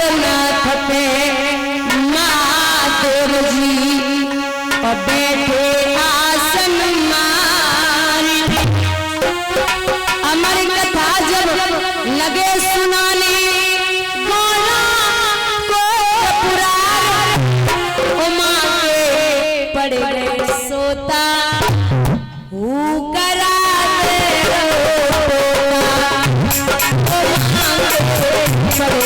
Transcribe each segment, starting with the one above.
अमरनाथ पे महादेव जी और बैठे आसन मारी। अमर कथा जब लगे सुनाने गाना को पुराण उमा के पड़े गए सोता करा दे पड़े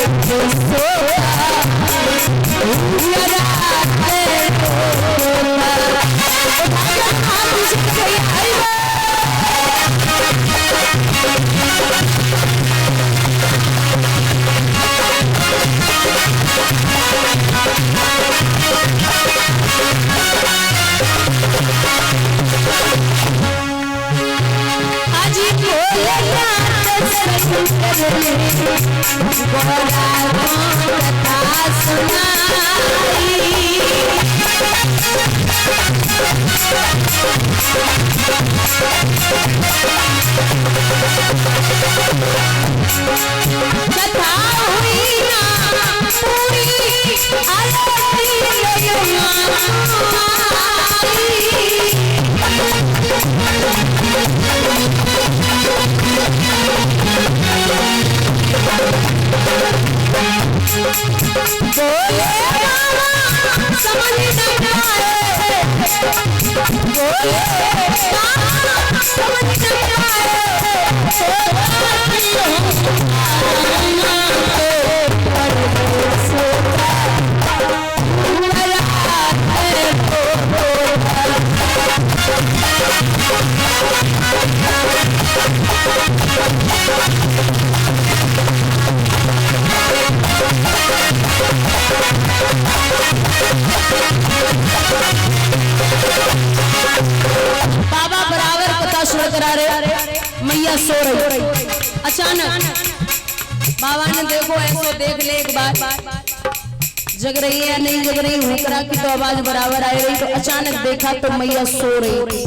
मैया सो रही। अचानक बाबा ने देखो ऐसो देख ले एक बार जग रही है नहीं जग रही हुकरा की तो आवाज बराबर आ रही। तो अचानक देखा तो मैया सो रही।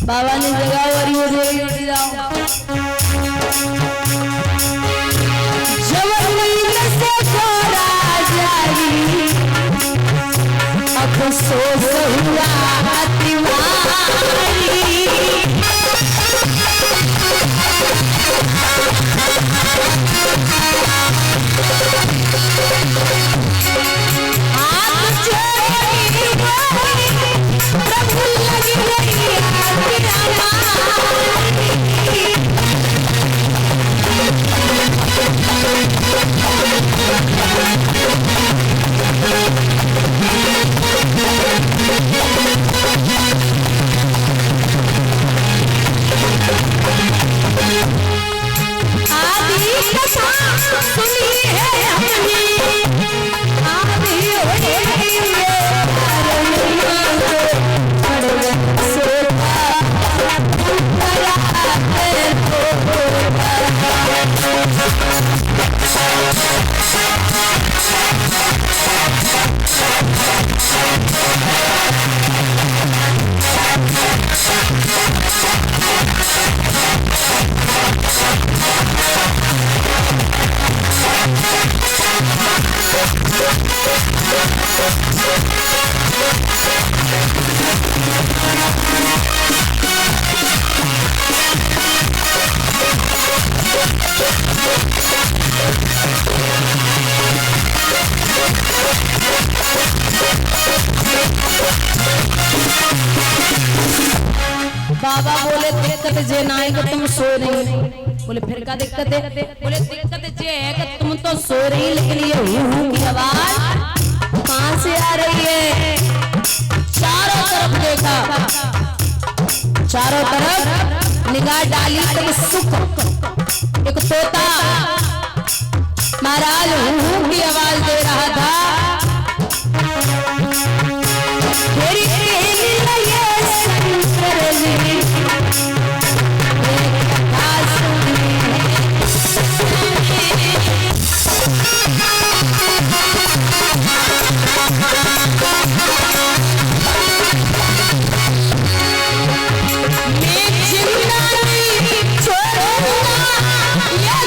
बाबा ने जगाओ और अफसोस हुआ बाबा बोले दिक्कत जे ना है कि तुम सो रही। बोले फिर क्या दिक्कत है? बोले दिक्कत जे है कि तुम तो सो रही लेकिन ये हूं की आवाज कहां से आ रही है? चारों तरफ देखा, चारों तरफ निगाह डाली तो सुख एक तोता महाराज हूं की आवाज दे रहा था। छोड़ो या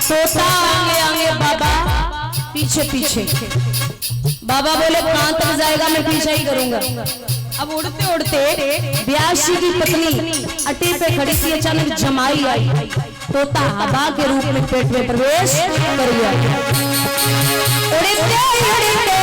तोता आगे आगे, बाबा पीछे पीछे। बाबा बोले कहां तक जाएगा, मैं पीछे ही करूंगा। अब उड़ते उड़ते ब्यासी की पत्नी अटे पे खड़ी थी, अचानक जमाई आई, तोता हवा के रूप में पेट में प्रवेश कर गया। उड़ते उड़ते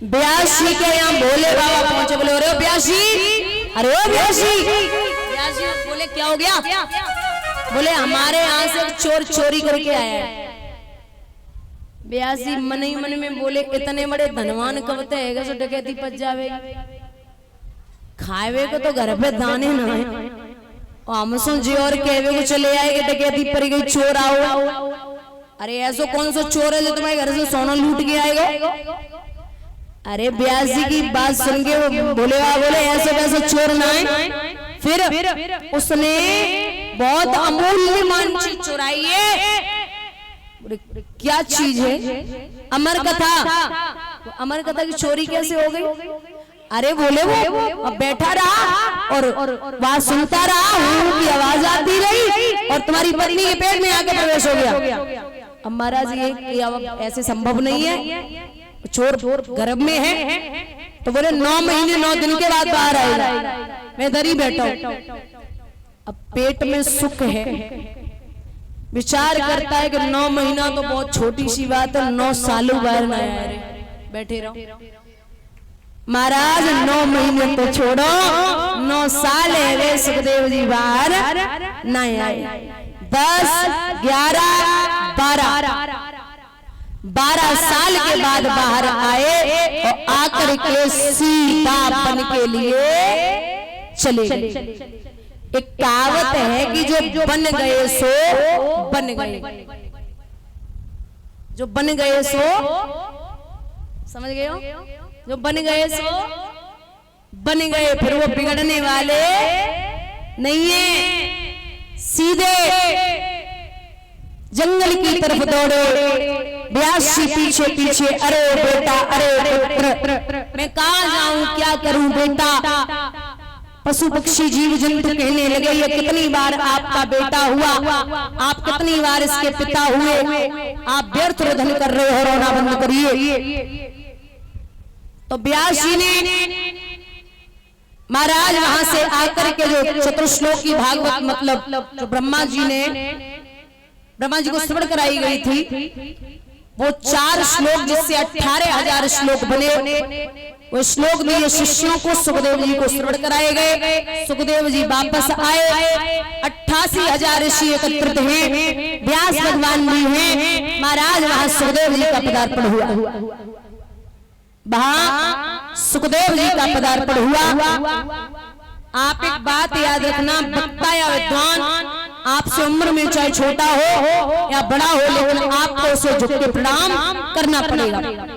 ब्यासी के यहाँ भोले बाबा पहुंचे, बोले अरे ब्यासी, अरे ओ ब्यासी। ब्यासी बोले क्या हो गया? बोले हमारे यहाँ से चोर चोरी करके आया है। ब्यासी मन ही मन में बोले इतने बड़े धनवान कबते है जो डकैती पच जावे, खावे को तो घर पे दाने ना है, हम सुन जी और कहवे को चले आए कि डकैती पर गई, चोर आओ। अरे ऐसा कौन सा चोर है जो तुम्हारे घर से सोना लूट के आएगा? अरे ब्यासी की बात सुन के वो बोले ऐसे वैसे चोर ना है। फिर उसने बहुत अमूल्य मान चीज चुराई है। क्या चीज है? अमर कथा। अमर कथा की चोरी कैसे हो गई? अरे बोले वो अब बैठा रहा और बात सुनता रहा, की आवाज आती रही और तुम्हारी पत्नी के पेट में आके प्रवेश हो गया। अब महाराज ये ऐसे संभव नहीं है, चोर गर्भ में है। तो बोले 9 महीने 9 दिन के बाद बाहर आएगा, मैं इधर ही बैठा हूं। अब पेट में सुख है, विचार करता है कि 9 महीना तो बहुत छोटी सी बात है, 9 सालों बाहर ना आए, बैठे रहो। महाराज 9 महीने तो छोड़ो, 9 साल है वे सुखदेव जी बाहर ना आए। 10, 11, 12 साल के बाद बाहर आए और आकर के सीता बन के लिए चले गए। एक कहावत है कि जो बन गए सो बन गए, जो बन गए सो, समझ गए हो? जो बन गए सो बन गए, फिर वो बिगड़ने वाले नहीं है। सीधे जंगल की तरफ दौड़े, ब्यासी पीछे पीछे। अरे बेटा, अरे पुत्र, मैं कहाँ जाऊं, क्या करूं बेटा? पशु पक्षी जीव जंतु कहने लगे ये कितनी बार आपका बेटा हुआ, आप कितनी बार इसके पिता हुए, आप व्यर्थ रोदन कर रहे हो, रोना बंद करिए। तो ब्यासी ने महाराज वहां से आकर के जो चतुर्श्लोकी भागवत मतलब जो ब्रह्मा जी को श्रवण कराई गई थी, वो 4 श्लोक जिससे 18,000 श्लोक बने, वो श्लोक दिए शिष्यों को, सुखदेव जी को श्रवण कराए गए। सुखदेव जी वापस आए, 88,000 ऋषि एकत्रित हैं, व्यास भगवान भी हैं। महाराज वहां सुखदेव जी का पदार्पण हुआ, वहां सुखदेव जी का पदार्पण हुआ। आप एक बात याद रखना, वक्ता या विद्वान आपसे उम्र में चाहे छोटा हो या बड़ा हो, लेकिन आपको उसे झुक के प्रणाम करना पड़ेगा।